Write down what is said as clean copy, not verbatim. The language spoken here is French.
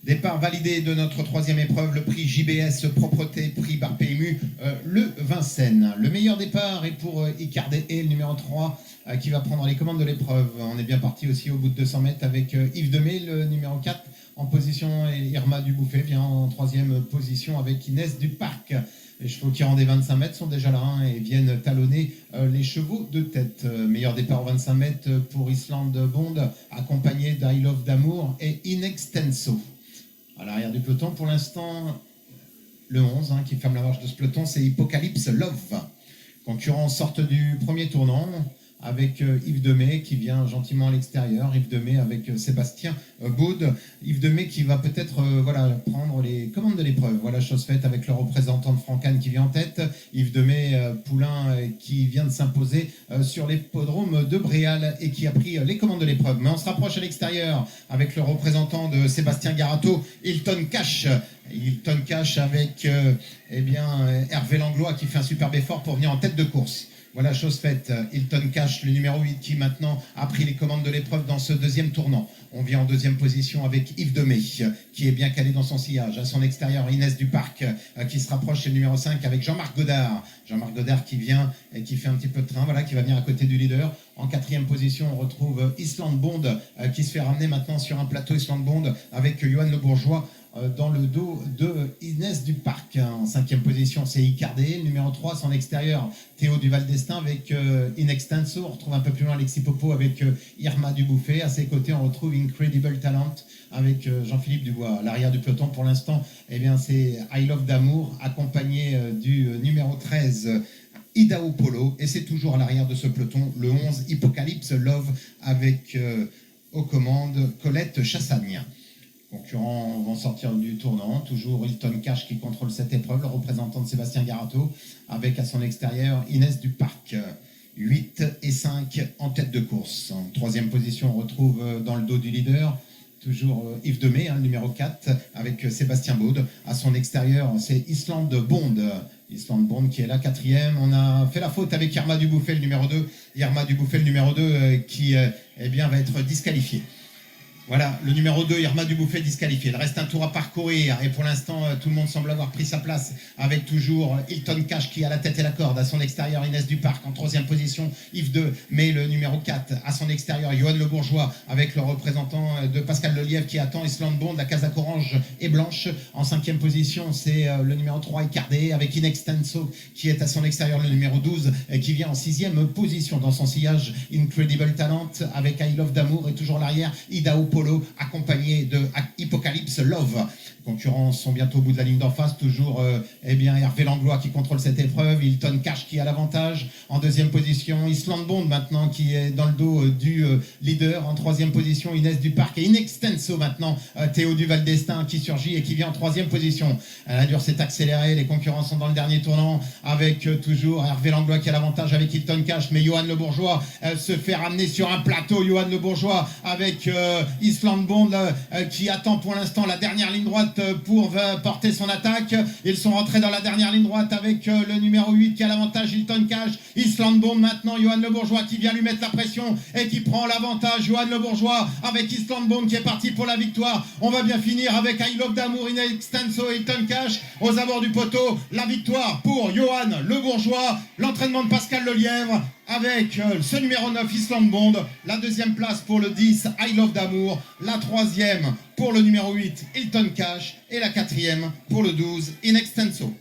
Départ validé de notre troisième épreuve, le prix JBS Propreté, prix par PMU, le Vincennes. Le meilleur départ est pour Icardet, le numéro 3, qui va prendre les commandes de l'épreuve. On est bien parti aussi au bout de 200 mètres avec Yves Demey, le numéro 4, en position, et Irma Dubouffet vient en troisième position avec Inès Duparc. Les chevaux qui rendent des 25 mètres sont déjà là et viennent talonner les chevaux de tête. Meilleur départ aux 25 mètres pour Island Bond, accompagné d'I Love d'Amour et In Extenso. À l'arrière du peloton, pour l'instant, le 11 qui ferme la marche de ce peloton, c'est Hypocalypse Love. Concurrents sortent du premier tournant avec Yves Demey qui vient gentiment à l'extérieur. Yves Demey avec Sébastien Baud. Yves Demey qui va peut-être prendre les commandes de l'épreuve. Voilà, chose faite avec le représentant de Francagne qui vient en tête. Yves Demey, poulain qui vient de s'imposer sur l'hippodrome de Bréal et qui a pris les commandes de l'épreuve. Mais on se rapproche à l'extérieur avec le représentant de Sébastien Garato, Hilton Cash. Hilton Cash avec Hervé Langlois qui fait un superbe effort pour venir en tête de course. Voilà, chose faite. Hilton Cash, le numéro 8, qui maintenant a pris les commandes de l'épreuve dans ce deuxième tournant. On vient en deuxième position avec Yves Demey, qui est bien calé dans son sillage. À son extérieur, Inès Duparc, qui se rapproche, c'est le numéro 5, avec Jean-Marc Godard. Jean-Marc Godard qui vient et qui fait un petit peu de train, voilà, qui va venir à côté du leader. En quatrième position, on retrouve Island Bond, qui se fait ramener maintenant sur un plateau Island Bond, avec Johan Le Bourgeois, dans le dos de Inès Duparc. En cinquième position, c'est Icardet. Le numéro 3, son extérieur, Théo Duval d'Estaing avec In Extenso. On retrouve un peu plus loin Alexis Popo avec Irma Dubouffet. À ses côtés, on retrouve Incredible Talent avec Jean-Philippe Dubois. À l'arrière du peloton, pour l'instant, c'est I Love d'Amour, accompagné du numéro 13, Idaho Polo. Et c'est toujours à l'arrière de ce peloton, le 11, Hypocalypse Love, avec aux commandes Colette Chassagne. Concurrents vont sortir du tournant, toujours Hilton Cash qui contrôle cette épreuve, le représentant de Sébastien Garato, avec à son extérieur Inès Duparc. 8 et 5 en tête de course. En troisième position, on retrouve dans le dos du leader, toujours Yves Demey, le numéro 4, avec Sébastien Baud. À son extérieur, c'est Island Bond. Island Bond qui est là, quatrième. On a fait la faute avec Irma Dubouffet, le numéro 2. Irma Dubouffet, le numéro 2, qui va être disqualifié. Voilà, le numéro 2, Irma Dubouffet, disqualifié. Il reste un tour à parcourir et pour l'instant, tout le monde semble avoir pris sa place avec toujours Hilton Cash qui a la tête et la corde. À son extérieur, Inès Duparc. En troisième position, Yves Demey, mais le numéro 4. À son extérieur, Johan Le Bourgeois avec le représentant de Pascal Lelièvre qui attend Island Bond. La casaque orange et blanche. En cinquième position, c'est le numéro 3, Icardet, avec In Extenso qui est à son extérieur, le numéro 12, qui vient en sixième position. Dans son sillage, Incredible Talent avec I Love d'Amour et toujours l'arrière, Idaho Polo, accompagné de Hypocalypse Love. Les concurrents sont bientôt au bout de la ligne d'en face. Toujours Hervé Langlois qui contrôle cette épreuve. Hilton Cash qui a l'avantage. En deuxième position, Island Bond maintenant qui est dans le dos du leader. En troisième position, Inès Duparc et In Extenso maintenant. Théo Duval d'Estaing qui surgit et qui vient en troisième position. La dure s'est accélérée. Les concurrents sont dans le dernier tournant avec toujours Hervé Langlois qui a l'avantage avec Hilton Cash. Mais Johan Le Bourgeois se fait ramener sur un plateau. Johan Le Bourgeois avec Island Bond qui attend pour l'instant la dernière ligne droite pour porter son attaque. Ils sont rentrés dans la dernière ligne droite avec le numéro 8 qui a l'avantage, Hilton Cash. Island Bond maintenant, Johan Le Bourgeois qui vient lui mettre la pression et qui prend l'avantage. Johan Le Bourgeois avec Island Bond qui est parti pour la victoire. On va bien finir avec I Love d'Amour, In Extenso et Hilton Cash aux abords du poteau. La victoire pour Johan Le Bourgeois. L'entraînement de Pascal Lelièvre avec ce numéro 9, Island Bond. La deuxième place pour le 10, I Love d'Amour. La troisième pour le numéro 8, Hilton Cash. Et la quatrième pour le 12, In Extenso.